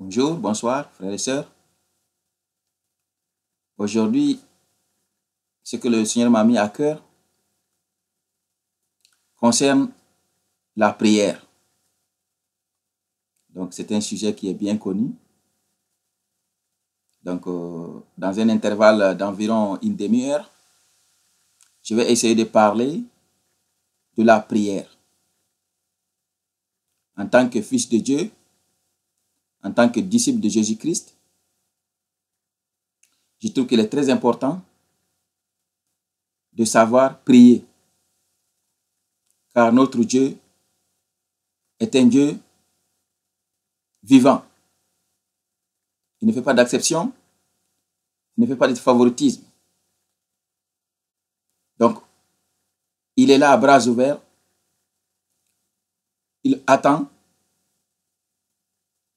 Bonjour, bonsoir, frères et sœurs. Aujourd'hui, ce que le Seigneur m'a mis à cœur concerne la prière. Donc, c'est un sujet qui est bien connu. Donc, dans un intervalle d'environ une demi-heure, je vais essayer de parler de la prière. En tant que fils de Dieu, en tant que disciple de Jésus-Christ, je trouve qu'il est très important de savoir prier. Car notre Dieu est un Dieu vivant. Il ne fait pas d'acception, il ne fait pas de favoritisme. Donc, il est là à bras ouverts, il attend,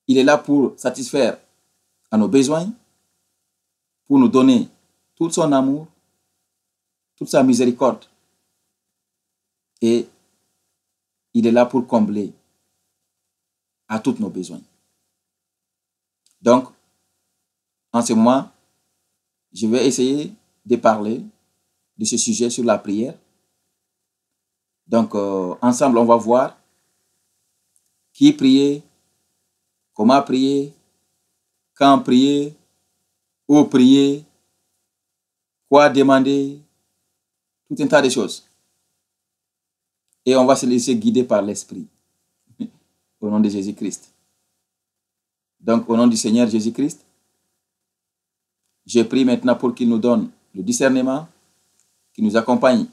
il est là pour satisfaire à nos besoins, pour nous donner tout son amour, toute sa miséricorde. Et il est là pour combler à tous nos besoins. Donc, en ce moment, je vais essayer de parler de ce sujet sur la prière. Donc, ensemble, on va voir qui prier, comment prier, quand prier, où prier, quoi demander, tout un tas de choses. Et on va se laisser guider par l'Esprit, au nom de Jésus-Christ. Donc, au nom du Seigneur Jésus-Christ, je prie maintenant pour qu'il nous donne le discernement, qu'il nous accompagne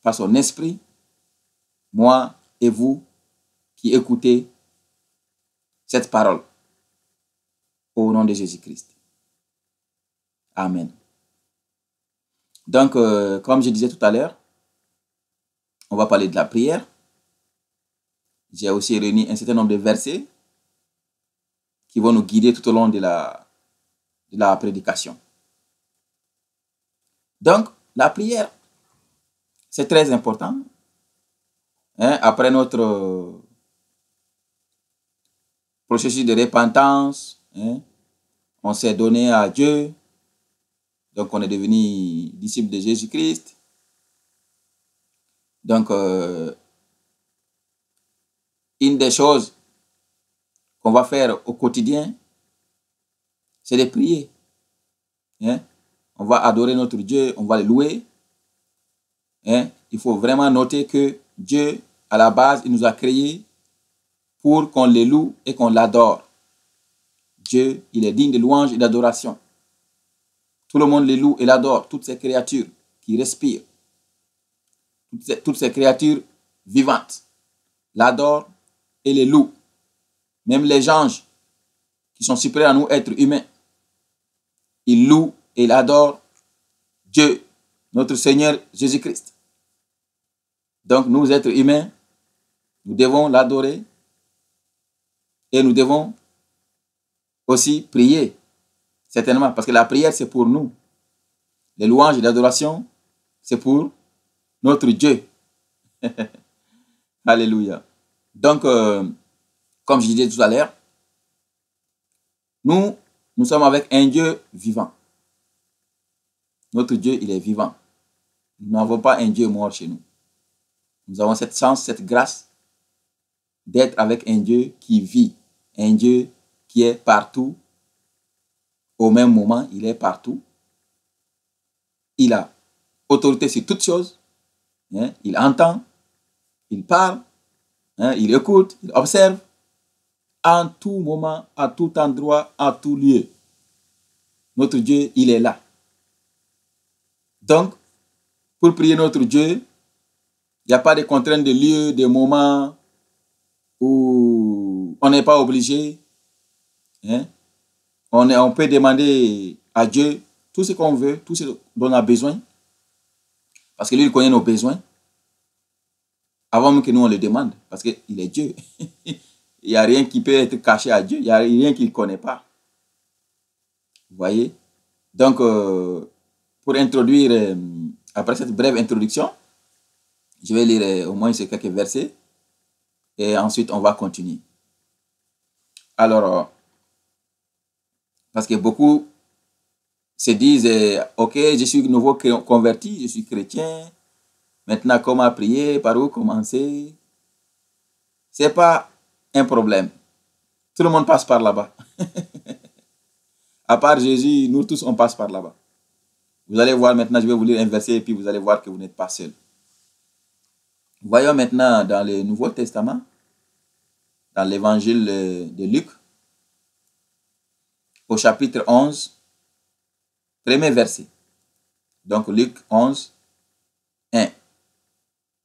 par son esprit, moi et vous qui écoutez cette parole, au nom de Jésus-Christ. Amen. Donc, comme je disais tout à l'heure, on va parler de la prière. J'ai aussi réuni un certain nombre de versets qui vont nous guider tout au long de la prédication. Donc, la prière, c'est très important. Après notre processus de repentance, on s'est donné à Dieu. Donc, on est devenu disciple de Jésus-Christ. Donc, une des choses qu'on va faire au quotidien, c'est de prier. On va adorer notre Dieu, on va le louer. Il faut vraiment noter que Dieu, à la base, il nous a créés pour qu'on le loue et qu'on l'adore. Dieu, il est digne de louange et d'adoration. Tout le monde le loue et l'adore, toutes ces créatures qui respirent, toutes ces créatures vivantes l'adorent et les louent. Même les anges qui sont supérieurs à nous, êtres humains, ils louent et adorent Dieu, notre Seigneur Jésus-Christ. Donc nous, êtres humains, nous devons l'adorer et nous devons aussi prier, certainement, parce que la prière, c'est pour nous. Les louanges et l'adoration, c'est pour notre Dieu. Alléluia. Donc, comme je disais tout à l'heure, nous sommes avec un Dieu vivant. Notre Dieu, il est vivant. Nous n'avons pas un Dieu mort chez nous. Nous avons cette chance, cette grâce d'être avec un Dieu qui vit, un Dieu qui est partout. Au même moment, il est partout. Il a autorité sur toutes choses. Il entend, il parle, il écoute, il observe. En tout moment, à tout endroit, à tout lieu. Notre Dieu, il est là. Donc, pour prier notre Dieu, il n'y a pas de contraintes de lieu, de moment où on n'est pas obligé. On peut demander à Dieu tout ce qu'on veut, tout ce dont on a besoin. Parce que lui, il connaît nos besoins. Avant même que nous, on le demande. Parce qu'il est Dieu. Il n'y a rien qui peut être caché à Dieu. Il n'y a rien qu'il ne connaît pas. Vous voyez? Donc, pour introduire, après cette brève introduction, je vais lire au moins ces quelques versets. Et ensuite, on va continuer. Alors, Parce que beaucoup se disent, ok, je suis nouveau converti, je suis chrétien. Maintenant, comment prier, par où commencer? Ce n'est pas un problème. Tout le monde passe par là-bas. À part Jésus, nous tous, on passe par là-bas. Vous allez voir maintenant, je vais vous lire un verset et puis vous allez voir que vous n'êtes pas seul. Voyons maintenant dans le Nouveau Testament, dans l'évangile de Luc, au chapitre 11, premier verset. Donc Luc 11, 1.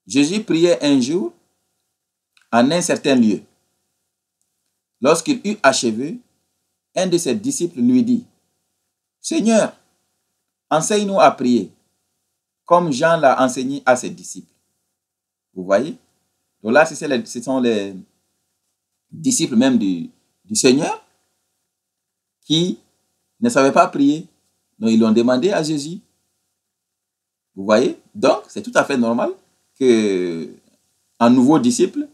Jésus priait un jour en un certain lieu. Lorsqu'il eut achevé, un de ses disciples lui dit, « Seigneur, enseigne-nous à prier, comme Jean l'a enseigné à ses disciples. » Vous voyez? Donc là, ce sont les disciples même du Seigneur qui ne savaient pas prier. Donc ils l'ont demandé à Jésus. Vous voyez? Donc c'est tout à fait normal qu'un nouveau disciple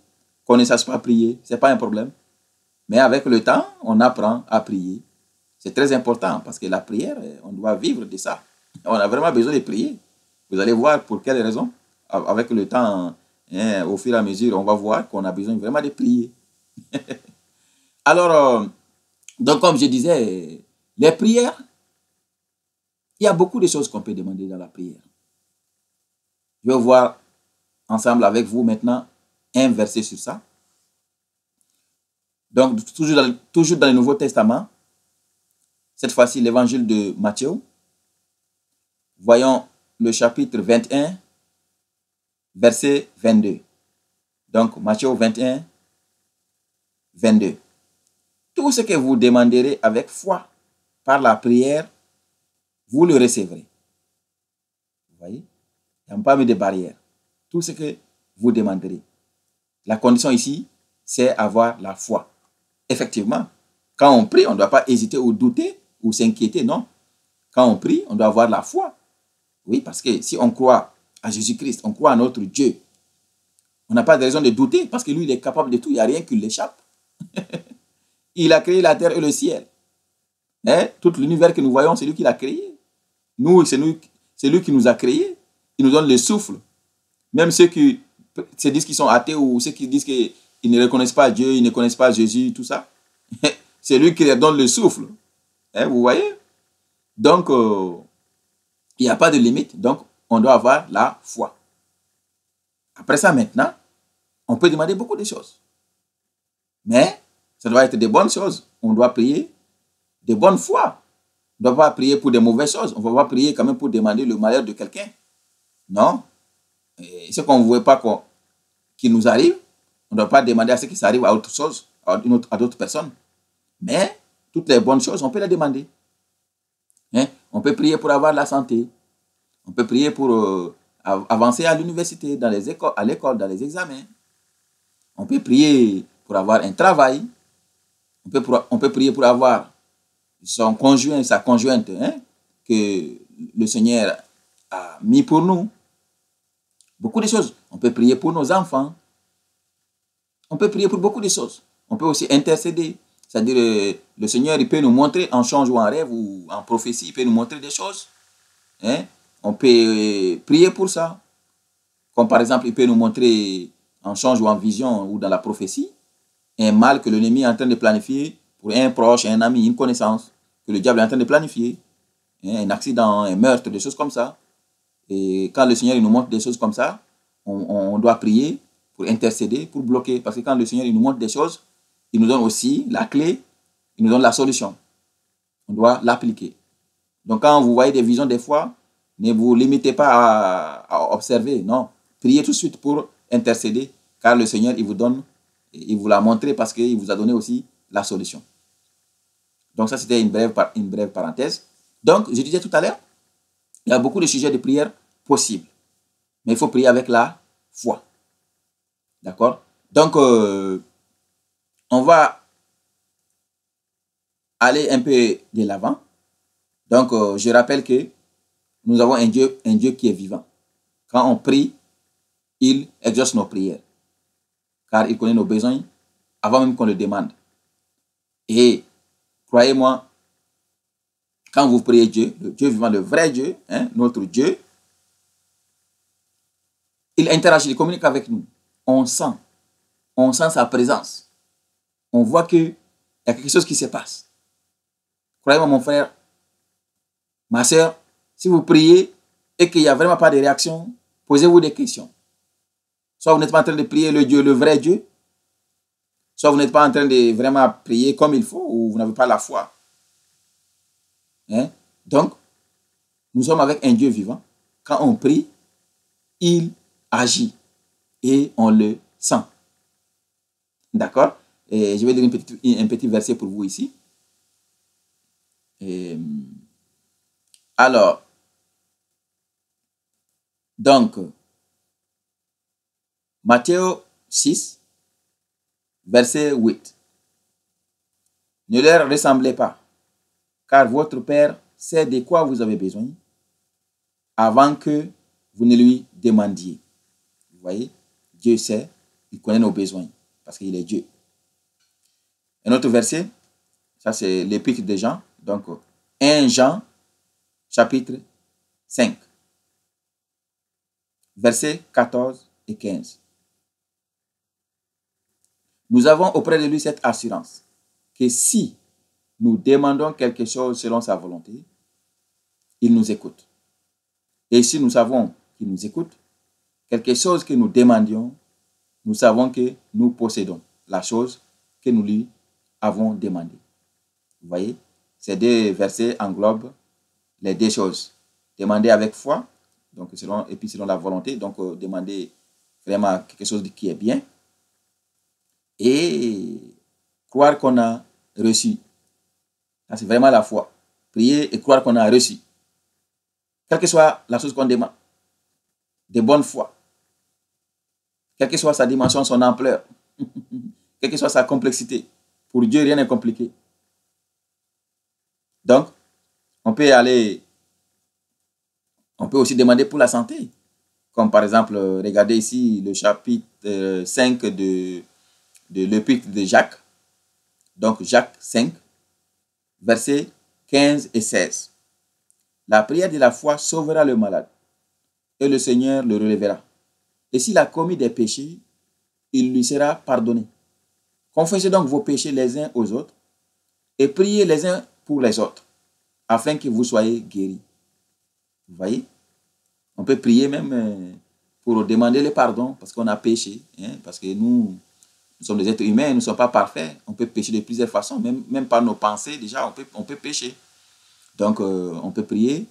qu'on ne sache pas prier. Ce n'est pas un problème. Mais avec le temps, on apprend à prier. C'est très important parce que la prière, on doit vivre de ça. On a vraiment besoin de prier. Vous allez voir pour quelle raison. Avec le temps, au fur et à mesure, on va voir qu'on a besoin vraiment de prier. Alors, donc comme je disais, les prières, il y a beaucoup de choses qu'on peut demander dans la prière. Je vais voir ensemble avec vous maintenant un verset sur ça. Donc, toujours dans le Nouveau Testament, cette fois-ci l'évangile de Matthieu. Voyons le chapitre 21, verset 22. Donc, Matthieu 21, 22. Tout ce que vous demanderez avec foi par la prière, vous le recevrez. Vous voyez? Il n'y a pas mis de barrière. Tout ce que vous demanderez. La condition ici, c'est avoir la foi. Effectivement, quand on prie, on ne doit pas hésiter ou douter ou s'inquiéter, non. Quand on prie, on doit avoir la foi. Oui, parce que si on croit à Jésus-Christ, on croit à notre Dieu, on n'a pas de raison de douter parce que lui, il est capable de tout. Il n'y a rien qui l'échappe. Il a créé la terre et le ciel. Tout l'univers que nous voyons, c'est lui qui l'a créé. Nous, c'est lui qui nous a créés. Il nous donne le souffle. Même ceux qui se disent qu'ils sont athées ou ceux qui disent qu'ils ne reconnaissent pas Dieu, ils ne connaissent pas Jésus, tout ça. C'est lui qui leur donne le souffle. Vous voyez? Donc, il n'y a pas de limite. Donc, on doit avoir la foi. Après ça, maintenant, on peut demander beaucoup de choses. Mais, ça doit être des bonnes choses. On doit prier de bonne foi. On ne doit pas prier pour des mauvaises choses. On ne va pas prier quand même pour demander le malheur de quelqu'un. Non. Et ce qu'on ne veut pas qu'il nous arrive, on ne doit pas demander à ce que ça arrive à autre chose, à d'autres personnes. Mais, toutes les bonnes choses, on peut les demander. On peut prier pour avoir la santé. On peut prier pour avancer à l'université, à l'école, dans les examens. On peut prier pour avoir un travail. On peut prier pour avoir son conjoint, sa conjointe, que le Seigneur a mis pour nous. Beaucoup de choses. On peut prier pour nos enfants. On peut prier pour beaucoup de choses. On peut aussi intercéder. C'est-à-dire, le Seigneur, il peut nous montrer en songe ou en rêve ou en prophétie, il peut nous montrer des choses. On peut prier pour ça. Comme par exemple, il peut nous montrer en songe ou en vision ou dans la prophétie un mal que l'ennemi est en train de planifier pour un proche, un ami, une connaissance, que le diable est en train de planifier. Un accident, un meurtre, des choses comme ça. Et quand le Seigneur il nous montre des choses comme ça, on doit prier pour intercéder, pour bloquer. Parce que quand le Seigneur il nous montre des choses, il nous donne aussi la clé, il nous donne la solution. On doit l'appliquer. Donc quand vous voyez des visions des fois, ne vous limitez pas à observer, non. Priez tout de suite pour intercéder, car le Seigneur, il vous l'a montré parce qu'il vous a donné aussi la solution. Donc ça, c'était une brève parenthèse. Donc, je disais tout à l'heure, il y a beaucoup de sujets de prière possibles. Mais il faut prier avec la foi. D'accord? Donc, on va aller un peu de l'avant. Donc, je rappelle que nous avons un Dieu qui est vivant. Quand on prie, il exauce nos prières. Car il connaît nos besoins avant même qu'on le demande. Et croyez-moi, Quand vous priez Dieu, le Dieu vivant, le vrai Dieu, hein, notre Dieu, il interagit, il communique avec nous. On sent sa présence. On voit qu'il y a quelque chose qui se passe. Croyez-moi, mon frère, ma soeur, si vous priez et qu'il n'y a vraiment pas de réaction, posez-vous des questions. Soit vous n'êtes pas en train de prier le Dieu, le vrai Dieu, soit vous n'êtes pas en train de vraiment prier comme il faut, ou vous n'avez pas la foi. Hein? Donc, nous sommes avec un Dieu vivant. Quand on prie, il agit et on le sent. D'accord? Et je vais lire un petit verset pour vous ici. Alors, donc, Matthieu 6, verset 8. Ne leur ressemblez pas, car votre Père sait de quoi vous avez besoin avant que vous ne lui demandiez. Vous voyez, Dieu sait, il connaît nos besoins, parce qu'il est Dieu. Un autre verset, ça c'est l'épître de Jean, donc 1 Jean, chapitre 5, versets 14 et 15. Nous avons auprès de lui cette assurance que si nous demandons quelque chose selon sa volonté, il nous écoute. Et si nous savons qu'il nous écoute, quelque chose que nous demandions, nous savons que nous possédons la chose que nous lui avons demandée. Vous voyez, ces deux versets englobent les deux choses. Demander avec foi, donc et puis selon la volonté, donc demander vraiment quelque chose qui est bien, et croire qu'on a reçu. C'est vraiment la foi. Prier et croire qu'on a reçu. Quelle que soit la chose qu'on demande, de bonne foi, quelle que soit sa dimension, son ampleur, quelle que soit sa complexité, pour Dieu, rien n'est compliqué. Donc, on peut aussi demander pour la santé. Comme par exemple, regardez ici le chapitre 5 de l'épître de Jacques. Donc, Jacques 5, versets 15 et 16. La prière de la foi sauvera le malade et le Seigneur le relèvera. Et s'il a commis des péchés, il lui sera pardonné. Confessez donc vos péchés les uns aux autres et priez les uns pour les autres, afin que vous soyez guéris. Vous voyez? On peut prier même pour demander le pardon parce qu'on a péché. Hein, parce que nous sommes des êtres humains, nous ne sommes pas parfaits. On peut pécher de plusieurs façons, même par nos pensées, déjà, on peut pécher. Donc, on peut prier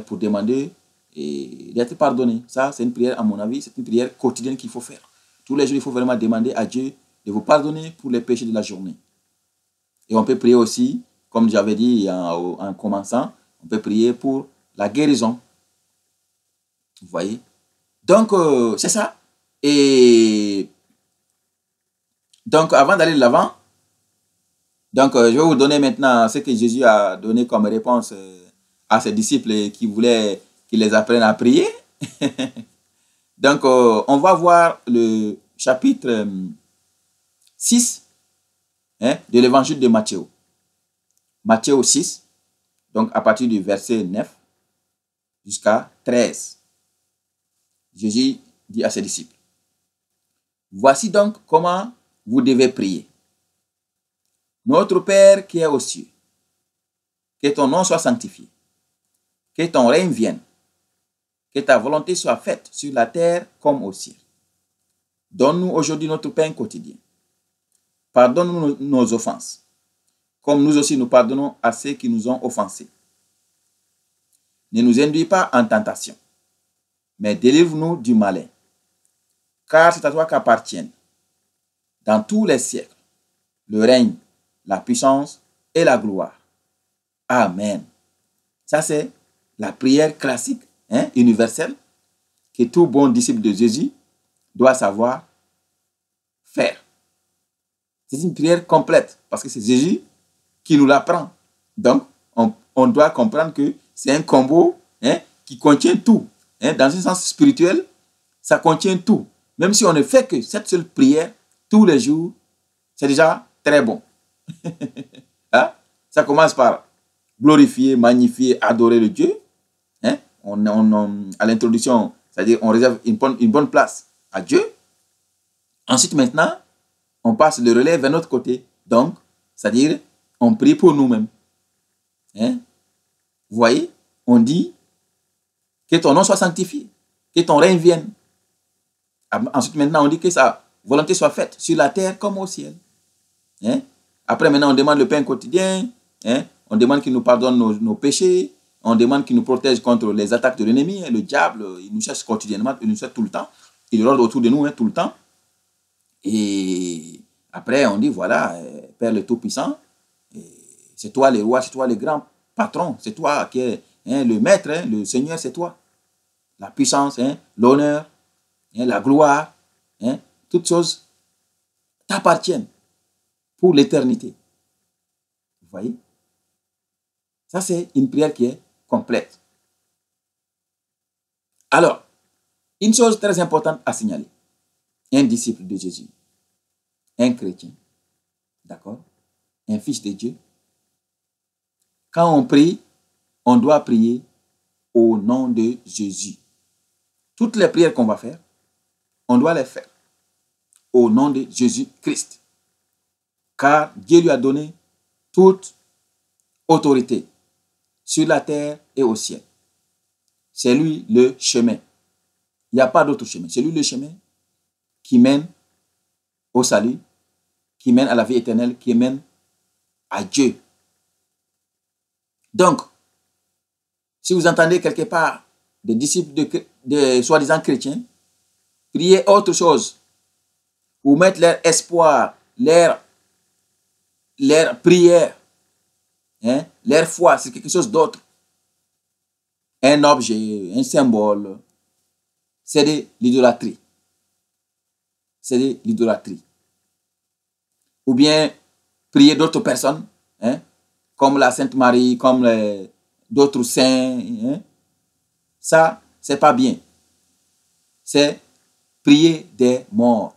pour demander d'être pardonné. Ça, c'est une prière, à mon avis, c'est une prière quotidienne qu'il faut faire. Tous les jours, il faut vraiment demander à Dieu de vous pardonner pour les péchés de la journée. Et on peut prier aussi, comme j'avais dit en commençant, on peut prier pour la guérison. Vous voyez? Donc, c'est ça. Et donc, avant d'aller de l'avant, donc, je vais vous donner maintenant ce que Jésus a donné comme réponse à ses disciples qui voulaient qu'il les apprenne à prier. Donc, on va voir le chapitre 6 de l'évangile de Matthieu. Matthieu 6, donc à partir du verset 9 jusqu'à 13. Jésus dit à ses disciples, « Voici donc comment vous devez prier. Notre Père qui est aux cieux, que ton nom soit sanctifié, que ton règne vienne, que ta volonté soit faite sur la terre comme au ciel. Donne-nous aujourd'hui notre pain quotidien. Pardonne-nous nos offenses, comme nous aussi nous pardonnons à ceux qui nous ont offensés. Ne nous induis pas en tentation, mais délivre-nous du malin. Car c'est à toi qu'appartiennent, dans tous les siècles, le règne, la puissance et la gloire. Amen. » Ça, c'est la prière classique, universelle, que tout bon disciple de Jésus doit savoir faire. C'est une prière complète, parce que c'est Jésus qui nous l'apprend. Donc, on doit comprendre que c'est un combo qui contient tout. Dans un sens spirituel, ça contient tout. Même si on ne fait que cette seule prière tous les jours, c'est déjà très bon. Ça commence par glorifier, magnifier, adorer le Dieu. Hein? À l'introduction, c'est-à-dire on réserve une bonne place à Dieu. Ensuite, maintenant, on passe le relais vers notre côté. Donc, c'est-à-dire, on prie pour nous-mêmes. Hein? Vous voyez, on dit que ton nom soit sanctifié, que ton règne vienne. Ensuite, maintenant, on dit que sa volonté soit faite sur la terre comme au ciel. Hein? Après, maintenant, on demande le pain quotidien. Hein? On demande qu'il nous pardonne nos péchés. On demande qu'il nous protège contre les attaques de l'ennemi. Le diable, il nous cherche quotidiennement, il nous cherche tout le temps. Il rôde autour de nous tout le temps. Et après, on dit, voilà, Père le Tout-Puissant, c'est toi le roi, c'est toi le grand patron, c'est toi qui es le maître, le Seigneur, c'est toi. La puissance, l'honneur, la gloire, toutes choses t'appartiennent pour l'éternité. Vous voyez? Ça, c'est une prière qui est complète. Alors, une chose très importante à signaler. Un disciple de Jésus, un chrétien, d'accord, un fils de Dieu. Quand on prie, on doit prier au nom de Jésus. Toutes les prières qu'on va faire, on doit les faire au nom de Jésus-Christ. Car Dieu lui a donné toute autorité sur la terre et au ciel. C'est lui le chemin. Il n'y a pas d'autre chemin. C'est lui le chemin qui mène au salut, qui mène à la vie éternelle, qui mène à Dieu. Donc, si vous entendez quelque part des disciples de soi-disant chrétiens prier autre chose ou mettre leur espoir, leur prière, leur foi sur quelque chose d'autre, un objet, un symbole, c'est de l'idolâtrie. C'est de l'idolâtrie. Ou bien prier d'autres personnes, comme la Sainte Marie, comme d'autres saints. Ça, c'est pas bien. C'est prier des morts.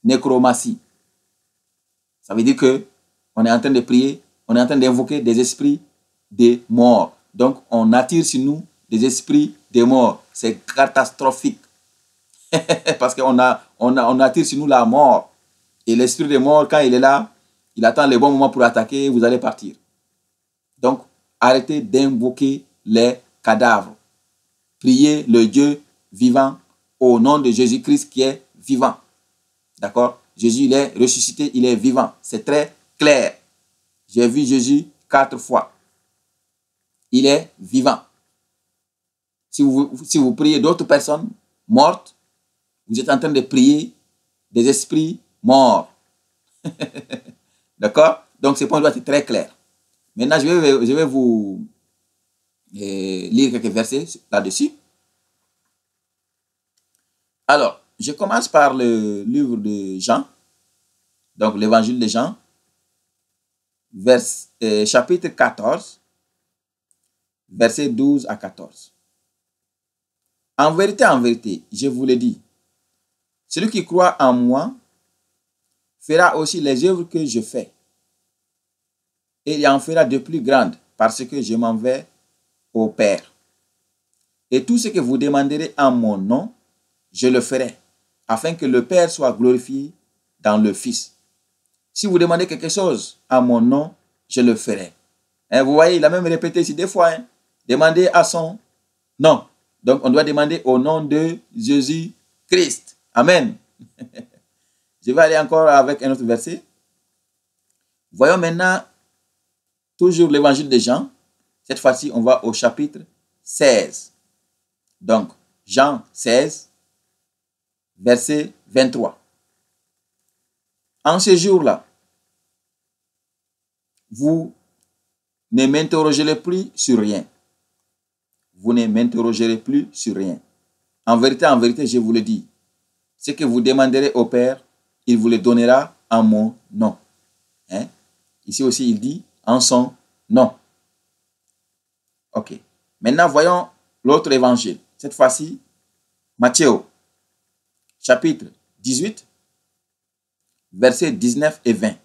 Nécromancie. Ça veut dire que on est en train de prier, on est en train d'invoquer des esprits des morts. Donc, on attire sur nous des esprits des morts. C'est catastrophique. Parce qu'on on attire sur nous la mort. Et l'esprit des morts, quand il est là, il attend le bon moment pour attaquer, vous allez partir. Donc, arrêtez d'invoquer les cadavres. Priez le Dieu vivant au nom de Jésus-Christ qui est vivant. D'accord? Jésus, il est ressuscité, il est vivant. C'est très clair. J'ai vu Jésus 4 fois. Il est vivant. Si vous priez d'autres personnes mortes, vous êtes en train de prier des esprits morts. D'accord? Donc, ce point doit être très clair. Maintenant, je vais vous lire quelques versets là-dessus. Alors, je commence par le livre de Jean, donc l'évangile de Jean, chapitre 14, versets 12 à 14. En vérité, je vous le dis, celui qui croit en moi fera aussi les œuvres que je fais. Et il en fera de plus grandes, parce que je m'en vais au Père. Et tout ce que vous demanderez en mon nom, je le ferai, afin que le Père soit glorifié dans le Fils. Si vous demandez quelque chose en mon nom, je le ferai. Vous voyez, il a même répété ici 2 fois. Demandez à son nom. Donc, on doit demander au nom de Jésus-Christ. Amen. Je vais aller encore avec un autre verset. Voyons maintenant toujours l'évangile de Jean. Cette fois-ci, on va au chapitre 16. Donc, Jean 16, verset 23. En ce jour-là, vous ne m'interrogerez plus sur rien. Vous ne m'interrogerez plus sur rien. En vérité, je vous le dis. Ce que vous demanderez au Père, il vous le donnera en mon nom. Ici aussi, il dit en son nom. Ok. Maintenant, voyons l'autre évangile. Cette fois-ci, Matthieu, chapitre 18, versets 19 et 20.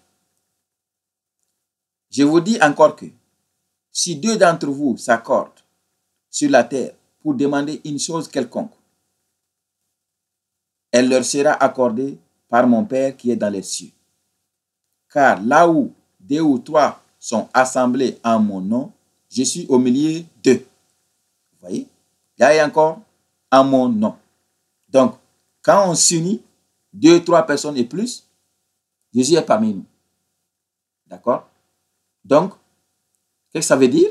Je vous dis encore que si deux d'entre vous s'accordent sur la terre pour demander une chose quelconque, elle leur sera accordée par mon Père qui est dans les cieux. Car là où 2 ou 3 sont assemblés en mon nom, je suis au milieu d'eux. Vous voyez? Là, il y a encore en mon nom. Donc, quand on s'unit, 2, 3 personnes et plus, Jésus est parmi nous. D'accord? Donc, qu'est-ce que ça veut dire?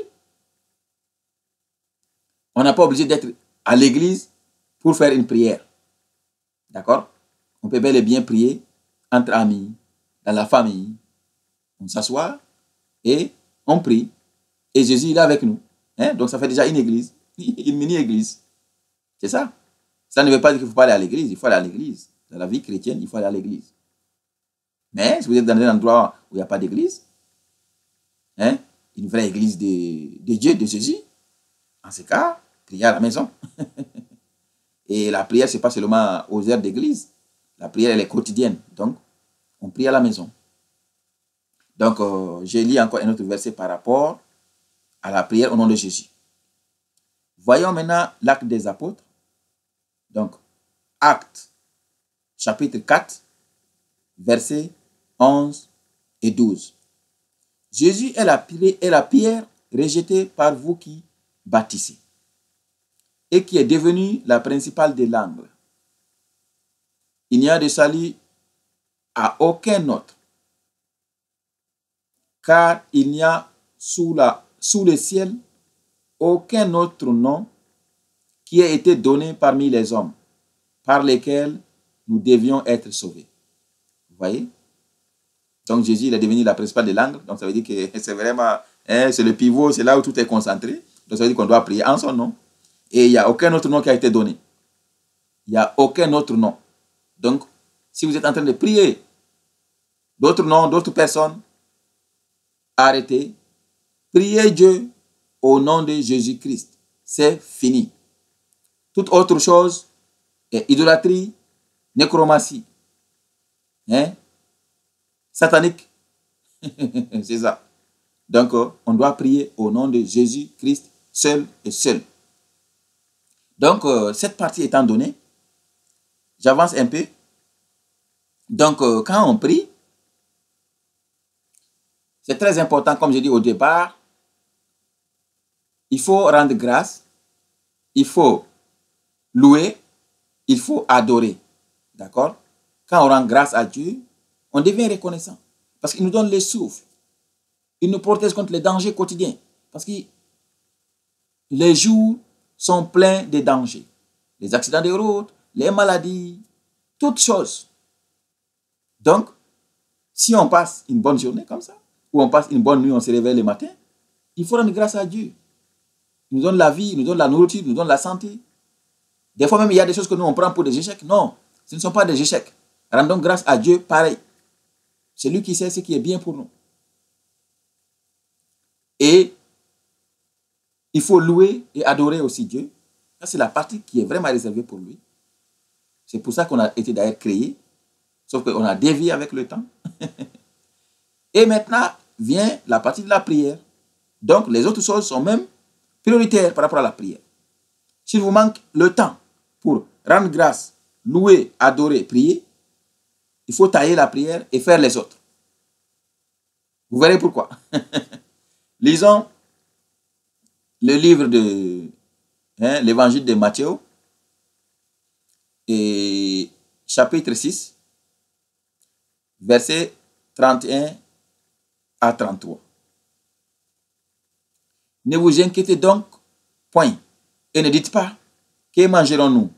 On n'a pas obligé d'être à l'église pour faire une prière. D'accord? On peut bel et bien prier entre amis, dans la famille. On s'assoit et on prie. Et Jésus, il est avec nous. Hein? Donc, ça fait déjà une église, une mini-église. C'est ça. Ça ne veut pas dire qu'il ne faut pas aller à l'église. Il faut aller à l'église. Dans la vie chrétienne, il faut aller à l'église. Mais si vous êtes dans un endroit où il n'y a pas d'église, hein, une vraie église de Dieu, de Jésus, en ce cas, priez à la maison. Et la prière, ce n'est pas seulement aux heures d'église. La prière, elle est quotidienne. Donc, on prie à la maison. Donc, je lis encore un autre verset par rapport à la prière au nom de Jésus. Voyons maintenant l'acte des apôtres. Donc, acte, chapitre 4, versets 11 et 12. Jésus est la pierre rejetée par vous qui bâtissez et qui est devenue la principale de l'angle. Il n'y a de salut à aucun autre, car il n'y a sous le ciel aucun autre nom qui ait été donné parmi les hommes, par lesquels nous devions être sauvés. Vous voyez? Donc Jésus, il est devenu la principale de l'angle. Donc ça veut dire que c'est vraiment, c'est le pivot, c'est là où tout est concentré. Donc ça veut dire qu'on doit prier en son nom. Et il n'y a aucun autre nom qui a été donné. Il n'y a aucun autre nom. Donc, si vous êtes en train de prier d'autres noms, d'autres personnes, arrêtez. Priez Dieu au nom de Jésus-Christ. C'est fini. Toute autre chose est idolâtrie, nécromancie, satanique. C'est ça. Donc, on doit prier au nom de Jésus-Christ seul et seul. Donc, cette partie étant donnée, j'avance un peu. Donc, quand on prie, c'est très important, comme je dis au départ, il faut rendre grâce, il faut louer, il faut adorer. D'accord? Quand on rend grâce à Dieu, on devient reconnaissant. Parce qu'il nous donne le souffle. Il nous protège contre les dangers quotidiens. Parce que les jours sont pleins de dangers. Les accidents de route, les maladies, toutes choses. Donc, si on passe une bonne journée comme ça, ou on passe une bonne nuit, on se réveille le matin, il faut rendre grâce à Dieu. Il nous donne la vie, il nous donne la nourriture, il nous donne la santé. Des fois même, il y a des choses que nous, on prend pour des échecs. Non, ce ne sont pas des échecs. Rendons grâce à Dieu pareil. C'est lui qui sait ce qui est bien pour nous. Et il faut louer et adorer aussi Dieu. Ça, c'est la partie qui est vraiment réservée pour lui. C'est pour ça qu'on a été d'ailleurs créé. Sauf qu'on a dévié avec le temps. Et maintenant vient la partie de la prière. Donc, les autres choses sont même prioritaires par rapport à la prière. S'il vous manque le temps pour rendre grâce, louer, adorer, prier, il faut tailler la prière et faire les autres. Vous verrez pourquoi. Lisons le livre de l'évangile de Matthieu, et chapitre 6, versets 31 à 33. Ne vous inquiétez donc point et ne dites pas, que mangerons-nous,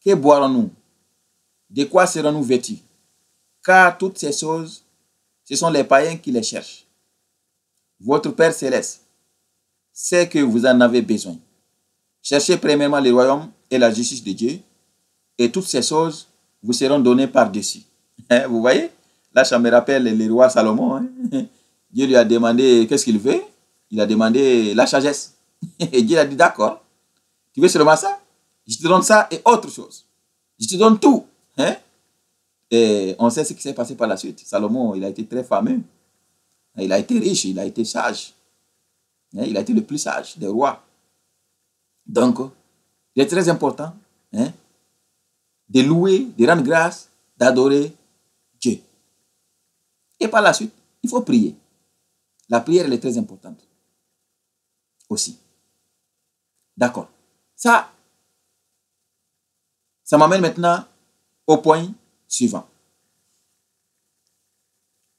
que boirons-nous, de quoi serons-nous vêtus, car toutes ces choses, ce sont les païens qui les cherchent. Votre Père céleste sait que vous en avez besoin. Cherchez premièrement le royaume et la justice de Dieu, et toutes ces choses vous seront données par-dessus. Vous voyez? Là, ça me rappelle le roi Salomon. Dieu lui a demandé qu'est-ce qu'il veut. Il a demandé la sagesse. Et Dieu a dit, d'accord, tu veux seulement ça? Je te donne ça et autre chose. Je te donne tout. Et on sait ce qui s'est passé par la suite. Salomon, il a été très fameux. Il a été riche, il a été sage. Hein, il a été le plus sage des rois. Donc, il est très important, hein, de louer, de rendre grâce, d'adorer Dieu. Et par la suite, il faut prier. La prière, elle est très importante aussi. D'accord. Ça m'amène maintenant au point suivant.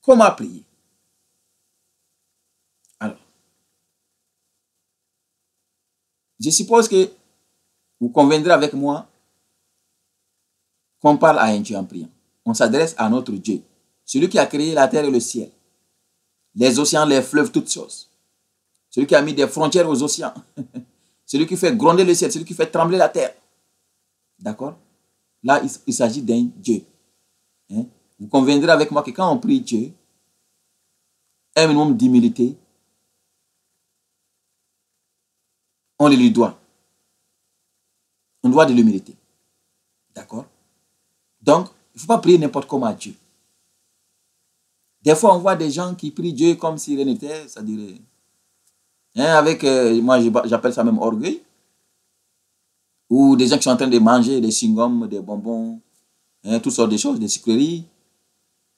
Comment prier? Alors, je suppose que vous conviendrez avec moi qu'on parle à un Dieu en priant. On s'adresse à notre Dieu, celui qui a créé la terre et le ciel, les océans, les fleuves, toutes choses. Celui qui a mis des frontières aux océans. Celui qui fait gronder le ciel, celui qui fait trembler la terre. D'accord? Là, il s'agit d'un Dieu. Hein? Vous conviendrez avec moi que quand on prie Dieu, un minimum d'humilité, on le lui doit. On doit de l'humilité. D'accord? Donc, il ne faut pas prier n'importe comment à Dieu. Des fois, on voit des gens qui prient Dieu comme si rien n'était, c'est-à-dire, hein, avec, moi j'appelle ça même orgueil, ou des gens qui sont en train de manger des chewing-gums, des bonbons, hein, toutes sortes de choses, des sucreries,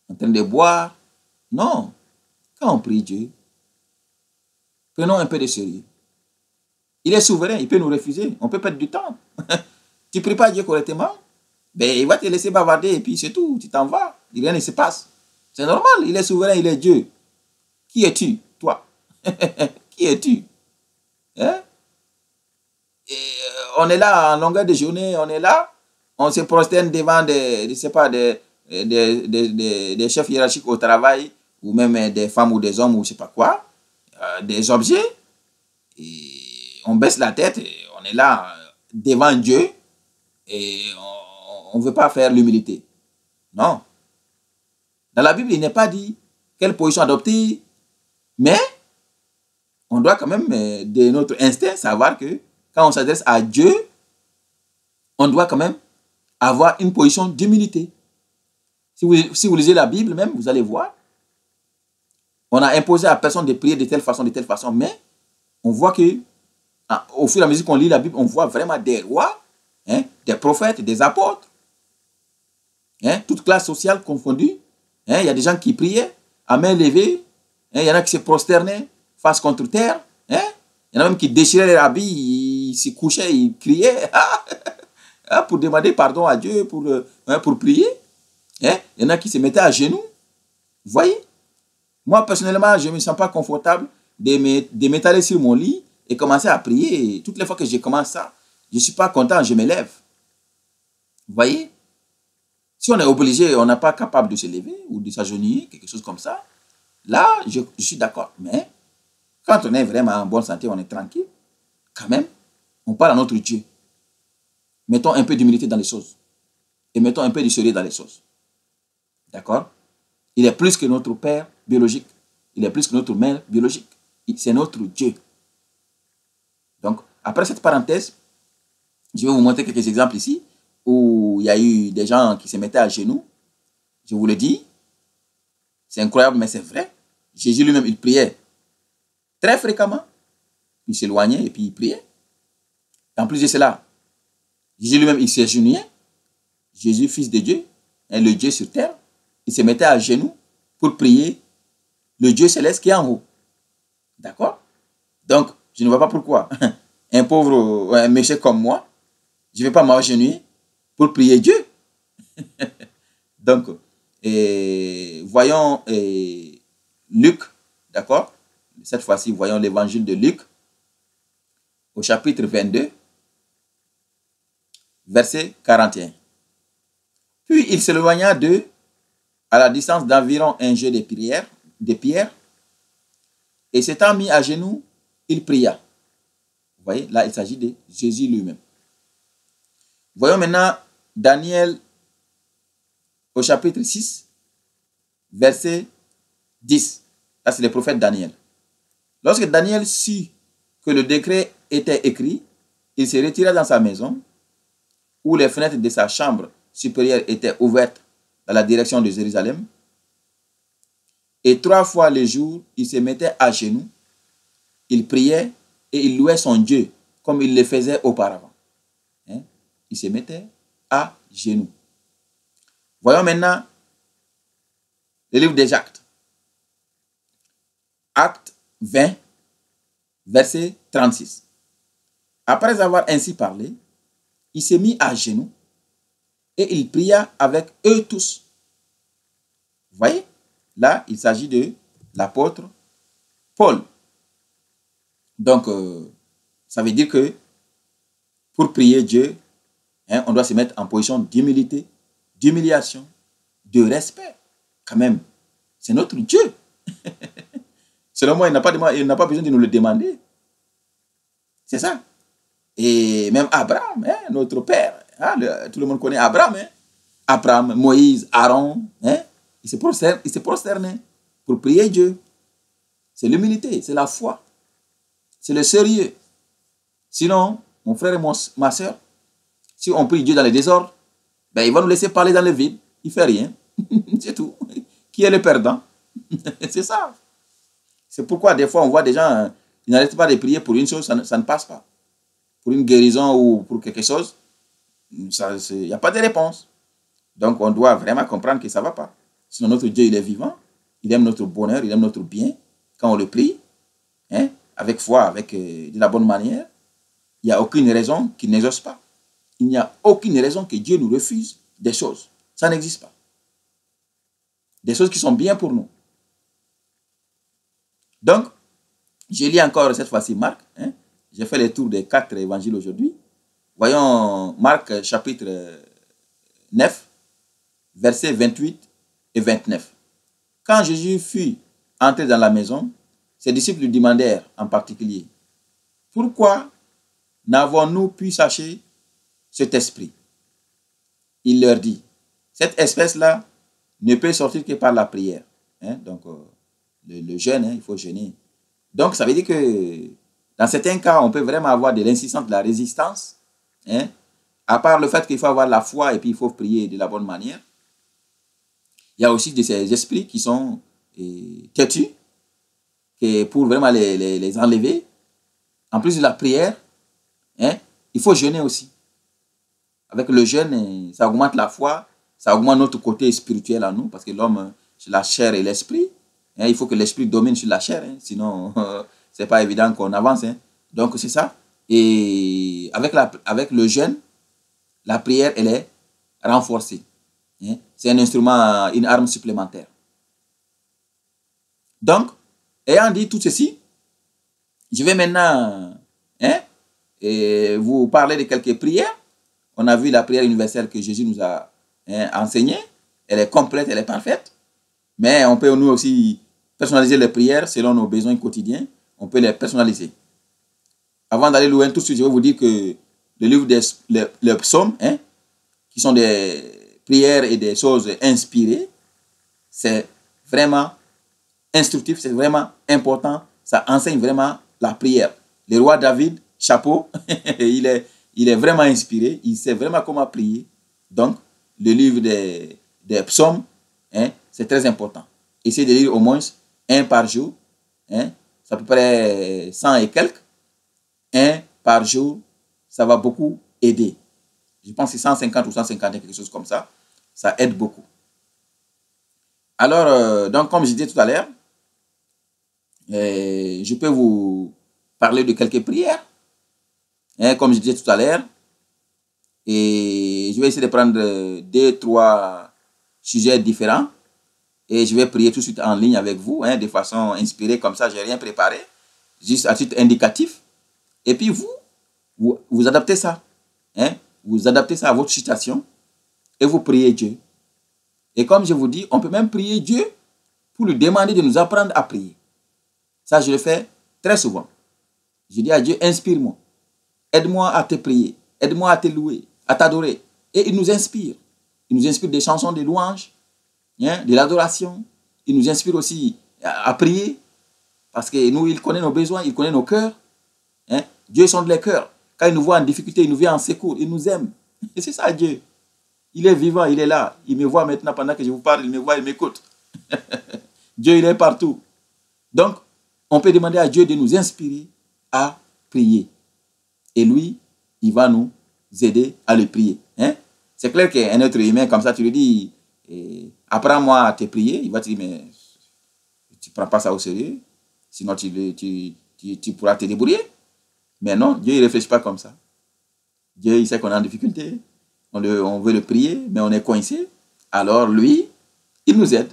en train de boire. Non, quand on prie Dieu, prenons un peu de sérieux. Il est souverain, il peut nous refuser, on peut perdre du temps. Tu ne pries pas Dieu correctement, ben, il va te laisser bavarder et puis c'est tout, tu t'en vas, rien ne se passe. C'est normal, il est souverain, il est Dieu. Qui es-tu, toi? Qui es-tu? Hein? On est là en longueur de journée, on est là, on se prosterne devant des, je sais pas, des chefs hiérarchiques au travail, ou même des femmes ou des hommes ou je sais pas quoi, des objets, et on baisse la tête, et on est là devant Dieu, et on ne veut pas faire l'humilité. Non. Dans la Bible, il n'est pas dit quelle position adopter, mais on doit quand même, de notre instinct, savoir que quand on s'adresse à Dieu, on doit quand même avoir une position d'humilité. Si vous lisez la Bible même, vous allez voir, on a imposé à personne de prier de telle façon, mais on voit que, au fur et à mesure qu'on lit la Bible, on voit vraiment des rois, hein, des prophètes, des apôtres, hein, toutes classes sociales confondues. Hein, il y a des gens qui priaient à main levée, hein, il y en a qui se prosternaient face contre terre, hein, il y en a même qui déchiraient les habits, ils se couchaient, ils criaient pour demander pardon à Dieu, pour prier. Hein, il y en a qui se mettaient à genoux. Vous voyez? Moi, personnellement, je ne me sens pas confortable de m'étaler sur mon lit et commencer à prier. Et toutes les fois que je commence ça, je ne suis pas content, je me lève. Vous voyez? Si on est obligé, on n'est pas capable de se lever ou de s'agenouiller, quelque chose comme ça, là, je suis d'accord. Mais quand on est vraiment en bonne santé, on est tranquille, quand même, on parle à notre Dieu. Mettons un peu d'humilité dans les choses. Et mettons un peu de sérieux dans les choses. D'accord? Il est plus que notre père biologique. Il est plus que notre mère biologique. C'est notre Dieu. Donc, après cette parenthèse, je vais vous montrer quelques exemples ici où il y a eu des gens qui se mettaient à genoux. Je vous le dis, c'est incroyable, mais c'est vrai. Jésus lui-même, il priait très fréquemment. Il s'éloignait et puis il priait. En plus de cela, Jésus lui-même, il s'agenouillait. Jésus, fils de Dieu, hein, le Dieu sur terre, il se mettait à genoux pour prier le Dieu céleste qui est en haut. D'accord? Donc, je ne vois pas pourquoi un pauvre, un monsieur comme moi, je ne vais pas m'agenouiller pour prier Dieu. Donc, voyons Luc, d'accord? Cette fois-ci, voyons l'évangile de Luc au chapitre 22, verset 41. Puis il s'éloigna d'eux à la distance d'environ un jet de pierre, et s'étant mis à genoux, il pria. Vous voyez, là, il s'agit de Jésus lui-même. Voyons maintenant Daniel au chapitre 6, verset 10. Là, c'est le prophète Daniel. Lorsque Daniel sut que le décret était écrit, il se retira dans sa maison, où les fenêtres de sa chambre supérieure étaient ouvertes dans la direction de Jérusalem. Et 3 fois le jour, il se mettait à genoux il priait et il louait son Dieu comme il le faisait auparavant. Hein? Il se mettait à genoux. Voyons maintenant le livre des Actes. Acte 20, verset 36. Après avoir ainsi parlé, il s'est mis à genoux et il pria avec eux tous. Vous voyez? Là, il s'agit de l'apôtre Paul. Donc, ça veut dire que pour prier Dieu, hein, on doit se mettre en position d'humilité, d'humiliation, de respect. Quand même, c'est notre Dieu. Selon moi, il n'a pas besoin de nous le demander. C'est ça. Et même Abraham, hein, notre père, hein, tout le monde connaît Abraham. Hein. Abraham, Moïse, Aaron, hein, il se prosternait pour prier Dieu. C'est l'humilité, c'est la foi, c'est le sérieux. Sinon, mon frère et ma soeur, si on prie Dieu dans le désordre, ben, il va nous laisser parler dans le vide. Il ne fait rien. C'est tout. Qui est le perdant? C'est ça. C'est pourquoi des fois on voit des gens, ils n'arrêtent pas de prier pour une chose, ça ne passe pas. Pour une guérison ou pour quelque chose, il n'y a pas de réponse. Donc on doit vraiment comprendre que ça ne va pas. Sinon notre Dieu, il est vivant, il aime notre bonheur, il aime notre bien. Quand on le prie, hein, avec foi, avec de la bonne manière, il n'y a aucune raison qu'il n'exauce pas. Il n'y a aucune raison que Dieu nous refuse des choses. Ça n'existe pas. Des choses qui sont bien pour nous. Donc, je lis encore cette fois-ci Marc. Hein. J'ai fait le tour des 4 évangiles aujourd'hui. Voyons Marc chapitre 9, versets 28 et 29. Quand Jésus fut entré dans la maison, ses disciples lui demandèrent en particulier, « Pourquoi n'avons-nous pu chercher cet esprit ?» Il leur dit, « Cette espèce-là ne peut sortir que par la prière. Hein? » Donc, le jeûne, hein, il faut jeûner. Donc, ça veut dire que dans certains cas, on peut vraiment avoir de l'insistance, de la résistance. Hein? À part le fait qu'il faut avoir la foi et puis il faut prier de la bonne manière. Il y a aussi de ces esprits qui sont têtus, que pour vraiment les enlever, en plus de la prière, hein, il faut jeûner aussi. Avec le jeûne, ça augmente la foi, ça augmente notre côté spirituel en nous, parce que l'homme, c'est la chair et l'esprit. Hein, il faut que l'esprit domine sur la chair, hein, sinon ce n'est pas évident qu'on avance. Hein. Donc c'est ça. Et avec le jeûne, la prière, elle est renforcée. Hein. C'est un instrument, une arme supplémentaire. Donc, ayant dit tout ceci, je vais maintenant vous parler de quelques prières. On a vu la prière universelle que Jésus nous a enseignée. Elle est complète, elle est parfaite. Mais on peut nous aussi personnaliser les prières selon nos besoins quotidiens. On peut les personnaliser. Avant d'aller loin, tout de suite, je vais vous dire que le livre des psaumes, hein, qui sont des prières et des choses inspirées, c'est vraiment instructif, c'est vraiment important. Ça enseigne vraiment la prière. Le roi David, chapeau, il est vraiment inspiré. Il sait vraiment comment prier. Donc, le livre des psaumes, hein, c'est très important. Essayez de lire au moins un par jour. Hein, c'est à peu près 100 et quelques. Un par jour, ça va beaucoup aider. Je pense que c'est 150 ou 150, quelque chose comme ça. Ça aide beaucoup. Alors, donc, comme je disais tout à l'heure, je peux vous parler de quelques prières. Hein, comme je disais tout à l'heure. Et je vais essayer de prendre 2-3 sujets différents. Et je vais prier tout de suite en ligne avec vous, hein, de façon inspirée, comme ça, je n'ai rien préparé. Juste à titre indicatif. Et puis vous adaptez ça. Hein, vous adaptez ça à votre situation. Et vous priez Dieu. Et comme je vous dis, on peut même prier Dieu pour lui demander de nous apprendre à prier. Ça, je le fais très souvent. Je dis à Dieu, inspire-moi. Aide-moi à te prier. Aide-moi à te louer, à t'adorer. Et il nous inspire. Il nous inspire des chansons de louange, hein, de l'adoration. Il nous inspire aussi à prier. Parce que nous, il connaît nos besoins, il connaît nos cœurs. Hein. Dieu sonde les cœurs. Quand il nous voit en difficulté, il nous vient en secours. Il nous aime. Et c'est ça, Dieu. Il est vivant, il est là. Il me voit maintenant pendant que je vous parle. Il me voit, il m'écoute. Dieu, il est partout. Donc, on peut demander à Dieu de nous inspirer à prier. Et lui, il va nous aider à le prier. Hein? C'est clair qu'un être humain, comme ça, tu lui dis, apprends-moi à te prier, il va te dire, mais tu ne prends pas ça au sérieux, sinon tu pourras te débrouiller. Mais non, Dieu ne réfléchit pas comme ça. Dieu, il sait qu'on est en difficulté, on veut le prier, mais on est coincé. Alors lui, il nous aide.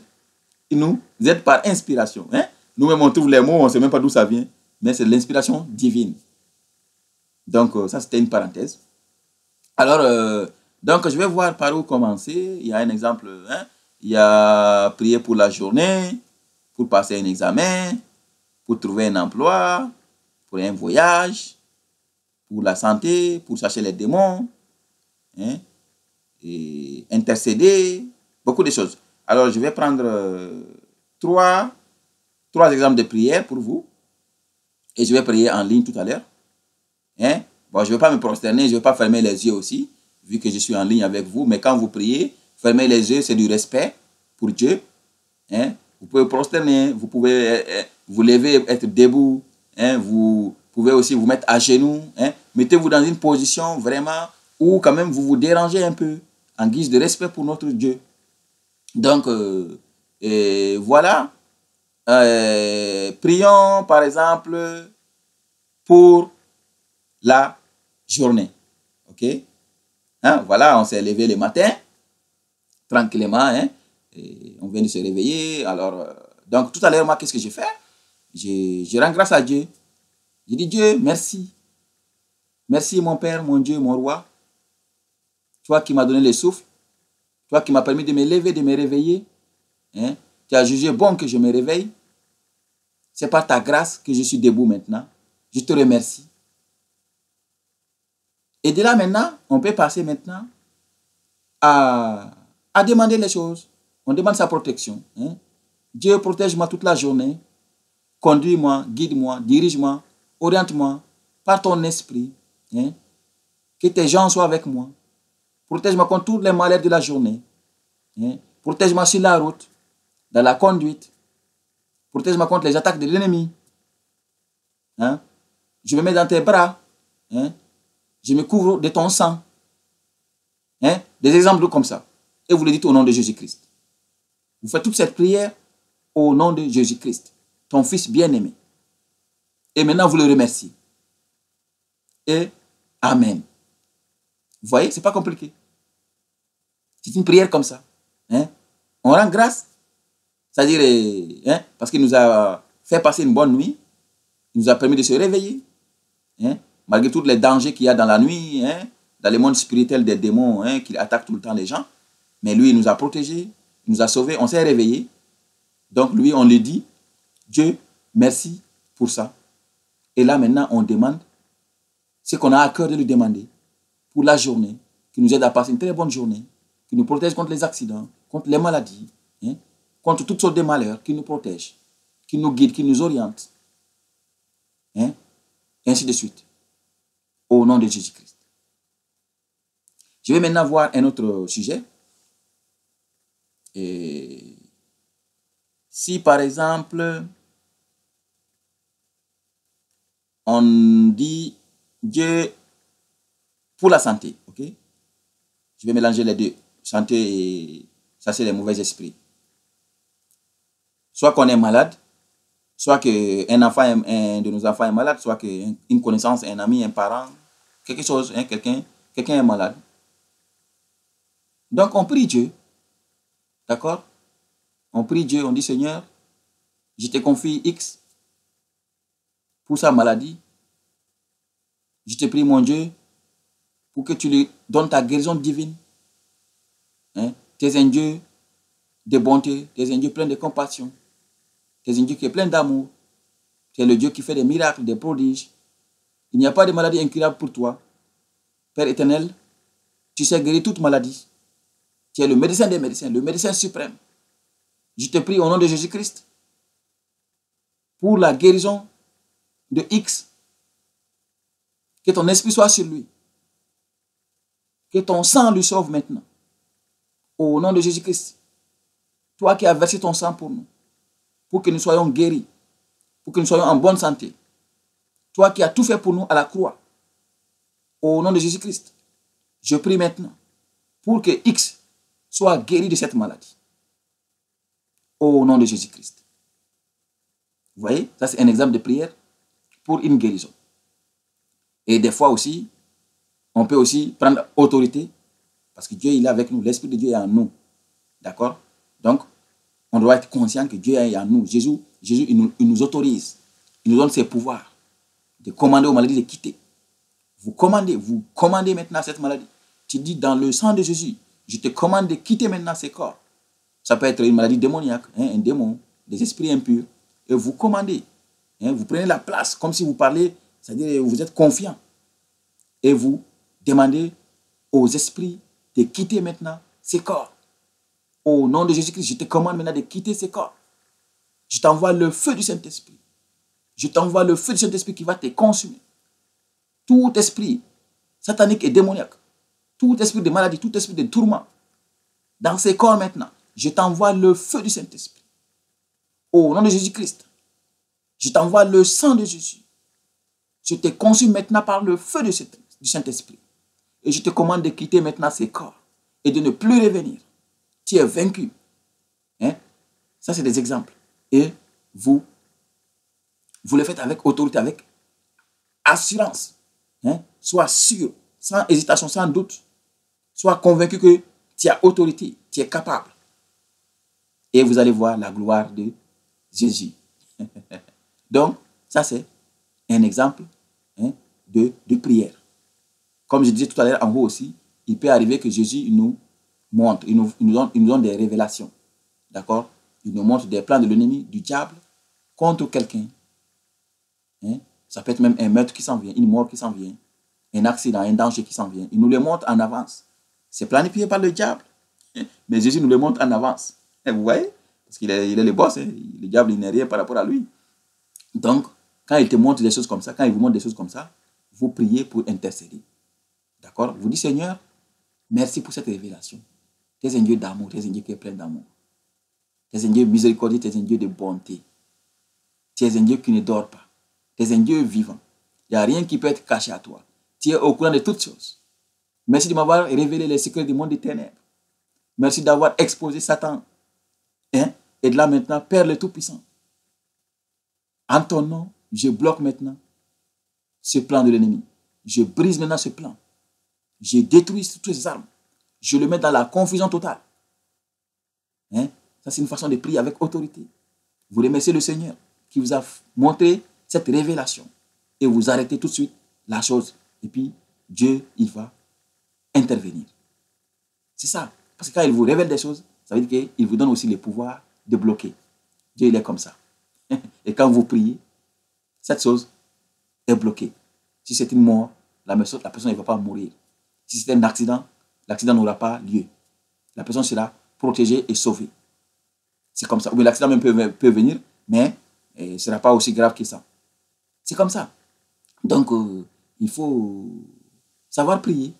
Il nous aide par inspiration. Hein? Nous-mêmes, on trouve les mots, on ne sait même pas d'où ça vient, mais c'est l'inspiration divine. Donc, ça, c'était une parenthèse. Alors, donc, je vais voir par où commencer. Il y a un exemple. Hein? Il y a prier pour la journée, pour passer un examen, pour trouver un emploi, pour un voyage, pour la santé, pour chercher les démons, hein? Et intercéder, beaucoup de choses. Alors, je vais prendre trois exemples de prières pour vous. Et je vais prier en ligne tout à l'heure. Hein? Bon, je ne vais pas me prosterner, je ne vais pas fermer les yeux aussi, vu que je suis en ligne avec vous. Mais quand vous priez, fermez les yeux, c'est du respect pour Dieu. Hein? Vous pouvez prosterner, vous pouvez vous lever, être debout. Hein? Vous pouvez aussi vous mettre à genoux. Hein? Mettez-vous dans une position vraiment où quand même vous vous dérangez un peu, en guise de respect pour notre Dieu. Donc, voilà. Prions, par exemple, pour la journée. OK? Hein? Voilà, on s'est levé le matin, tranquillement. Hein? Et on vient de se réveiller. Alors, donc, tout à l'heure, moi, qu'est-ce que j'ai fait? Je rends grâce à Dieu. Je dis, Dieu, merci. Merci, mon Père, mon Dieu, mon Roi. Toi qui m'as donné le souffle. Toi qui m'as permis de me lever, de me réveiller. Hein? Tu as jugé bon que je me réveille. C'est par ta grâce que je suis debout maintenant. Je te remercie. Et de là maintenant, on peut passer maintenant à demander les choses. On demande sa protection. Hein? Dieu, protège-moi toute la journée. Conduis-moi, guide-moi, dirige-moi, oriente-moi par ton esprit. Hein? Que tes gens soient avec moi. Protège-moi contre tous les malheurs de la journée. Hein? Protège-moi sur la route, dans la conduite. Protège-moi contre les attaques de l'ennemi. Hein? Je me mets dans tes bras. Hein? Je me couvre de ton sang. Hein? Des exemples comme ça. Et vous le dites au nom de Jésus-Christ. Vous faites toute cette prière au nom de Jésus-Christ, ton Fils bien-aimé. Et maintenant, vous le remerciez. Et Amen. Vous voyez, ce n'est pas compliqué. C'est une prière comme ça. Hein? On rend grâce. C'est-à-dire, hein, parce qu'il nous a fait passer une bonne nuit. Il nous a permis de se réveiller. Hein? Malgré tous les dangers qu'il y a dans la nuit, hein, dans le monde spirituel des démons, hein, qui attaquent tout le temps les gens. Mais lui, il nous a protégés, il nous a sauvés, on s'est réveillés. Donc lui, on lui dit, Dieu, merci pour ça. Et là, maintenant, on demande ce qu'on a à cœur de lui demander pour la journée, qui nous aide à passer une très bonne journée, qui nous protège contre les accidents, contre les maladies, hein, contre toutes sortes de malheurs, qui nous protège, qui nous guide, qui nous oriente. Hein, et ainsi de suite. Au nom de Jésus-Christ. Je vais maintenant voir un autre sujet. Et si par exemple, on dit Dieu pour la santé, ok? Je vais mélanger les deux, santé et ça c'est les mauvais esprits. Soit qu'on est malade, soit qu'un enfant, un de nos enfants est malade, soit qu'une connaissance, un ami, un parent, quelque chose, hein, quelqu'un est malade. Donc on prie Dieu, d'accord? On prie Dieu, on dit Seigneur, je te confie X pour sa maladie. Je te prie mon Dieu pour que tu lui donnes ta guérison divine. Hein? Tu es un Dieu de bonté, tu es un Dieu plein de compassion. Tu es un Dieu qui est plein d'amour. Tu es le Dieu qui fait des miracles, des prodiges. Il n'y a pas de maladie incurable pour toi. Père éternel, tu sais guérir toute maladie. Tu es le médecin des médecins, le médecin suprême. Je te prie au nom de Jésus-Christ pour la guérison de X. Que ton esprit soit sur lui. Que ton sang lui sauve maintenant. Au nom de Jésus-Christ. Toi qui as versé ton sang pour nous. Pour que nous soyons guéris. pour que nous soyons en bonne santé. Toi qui as tout fait pour nous à la croix, au nom de Jésus-Christ, je prie maintenant pour que X soit guéri de cette maladie. Au nom de Jésus-Christ. Vous voyez, ça c'est un exemple de prière pour une guérison. Et des fois aussi, on peut aussi prendre autorité parce que Dieu il est avec nous, l'Esprit de Dieu est en nous. D'accord? Donc, on doit être conscient que Dieu est en nous. Jésus il nous autorise, il nous donne ses pouvoirs de commander aux maladies de quitter. Vous commandez maintenant cette maladie. Tu dis dans le sang de Jésus, je te commande de quitter maintenant ces corps. Ça peut être une maladie démoniaque, un démon, des esprits impurs. Et vous commandez. Vous prenez la place comme si vous parlez, c'est-à-dire vous êtes confiant. Et vous demandez aux esprits de quitter maintenant ces corps. Au nom de Jésus-Christ, je te commande maintenant de quitter ces corps. Je t'envoie le feu du Saint-Esprit. Je t'envoie le feu du Saint-Esprit qui va te consumer. Tout esprit satanique et démoniaque, tout esprit de maladie, tout esprit de tourment, dans ces corps maintenant, je t'envoie le feu du Saint-Esprit. Au nom de Jésus-Christ, je t'envoie le sang de Jésus. Je te consume maintenant par le feu du Saint-Esprit. Et je te commande de quitter maintenant ces corps et de ne plus revenir. Tu es vaincu. Ça, c'est des exemples. Et vous le faites avec autorité, avec assurance. Sois sûr, sans hésitation, sans doute. Sois convaincu que tu as autorité, tu es capable. Et vous allez voir la gloire de Jésus. Donc, ça c'est un exemple de prière. Comme je disais tout à l'heure en haut aussi, il peut arriver que Jésus nous montre, il nous donne des révélations. D'accord? Il nous montre des plans de l'ennemi, du diable, contre quelqu'un. Ça peut être même un meurtre qui s'en vient, une mort qui s'en vient, un accident, un danger qui s'en vient. Il nous le montre en avance. C'est planifié par le diable, mais Jésus nous le montre en avance. Vous voyez? Parce qu'il est le boss. Le diable, il n'est rien par rapport à lui. Donc, quand il te montre des choses comme ça, quand il vous montre des choses comme ça, vous priez pour intercéder. D'accord? Vous dites, Seigneur, merci pour cette révélation. Tu es un Dieu d'amour, tu es un Dieu qui est plein d'amour. Tu es un Dieu miséricordieux, tu es un Dieu de bonté. Tu es un Dieu qui ne dort pas. Tu es un Dieu vivant. Il n'y a rien qui peut être caché à toi. Tu es au courant de toutes choses. Merci de m'avoir révélé les secrets du monde des ténèbres. Merci d'avoir exposé Satan. Et de là maintenant, Père le Tout-Puissant. En ton nom, je bloque maintenant ce plan de l'ennemi. Je brise maintenant ce plan. Je détruis toutes ces armes. Je le mets dans la confusion totale. Ça, c'est une façon de prier avec autorité. Vous remerciez le Seigneur qui vous a montré cette révélation. Et vous arrêtez tout de suite la chose. Et puis, Dieu, il va intervenir. C'est ça. Parce que quand il vous révèle des choses, ça veut dire qu'il vous donne aussi le pouvoir de bloquer. Dieu, il est comme ça. Et quand vous priez, cette chose est bloquée. Si c'est une mort, la personne ne va pas mourir. Si c'est un accident, l'accident n'aura pas lieu. La personne sera protégée et sauvée. C'est comme ça. Ou l'accident même peut venir, mais ce ne sera pas aussi grave que ça. C'est comme ça. Donc, il faut savoir prier.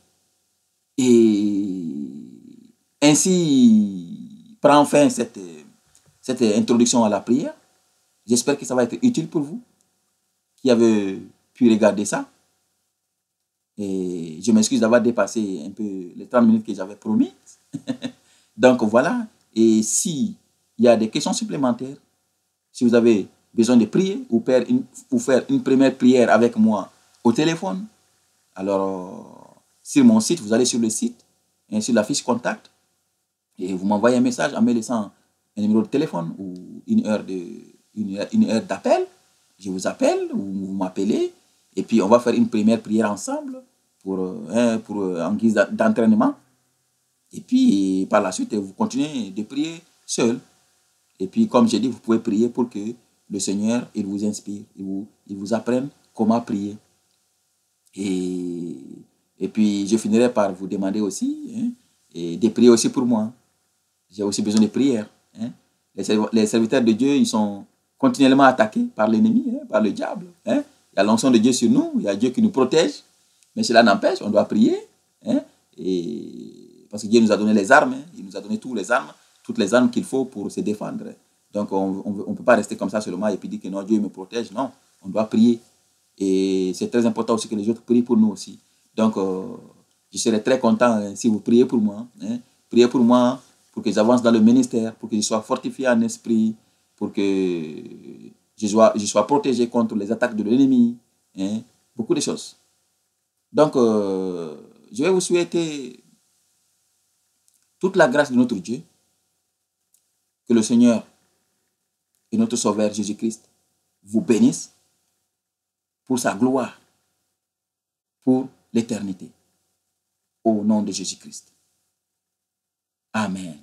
Et ainsi prend fin cette introduction à la prière. J'espère que ça va être utile pour vous qui avez pu regarder ça. Et je m'excuse d'avoir dépassé un peu les 30 minutes que j'avais promis. Donc voilà. Et s'il y a des questions supplémentaires, si vous avez besoin de prier ou faire une première prière avec moi au téléphone, alors sur mon site, vous allez sur le site, et sur la fiche contact, et vous m'envoyez un message en me laissant un numéro de téléphone ou une heure d'appel. Je vous appelle ou vous m'appelez et puis on va faire une première prière ensemble en guise d'entraînement. Et puis par la suite, vous continuez de prier seul. Et puis comme j'ai dit, vous pouvez prier pour que le Seigneur, il vous inspire, il vous apprenne comment prier. Et puis je finirai par vous demander aussi et de prier aussi pour moi. J'ai aussi besoin de prière. Les serviteurs de Dieu, ils sont continuellement attaqués par l'ennemi, par le diable. Il y a l'onction de Dieu sur nous, il y a Dieu qui nous protège. Mais cela n'empêche, on doit prier. Parce que Dieu nous a donné les armes, il nous a donné toutes les armes qu'il faut pour se défendre Donc, on ne peut pas rester comme ça seulement et puis dire que non, Dieu me protège. Non, on doit prier. Et c'est très important aussi que les autres prient pour nous aussi. Donc, je serais très content si vous priez pour moi. Hein. Priez pour moi, pour que j'avance dans le ministère, pour que je sois fortifié en esprit, pour que je sois protégé contre les attaques de l'ennemi. Hein. Beaucoup de choses. Donc, je vais vous souhaiter toute la grâce de notre Dieu, que le Seigneur et notre Sauveur Jésus-Christ vous bénisse pour sa gloire, pour l'éternité. Au nom de Jésus-Christ. Amen.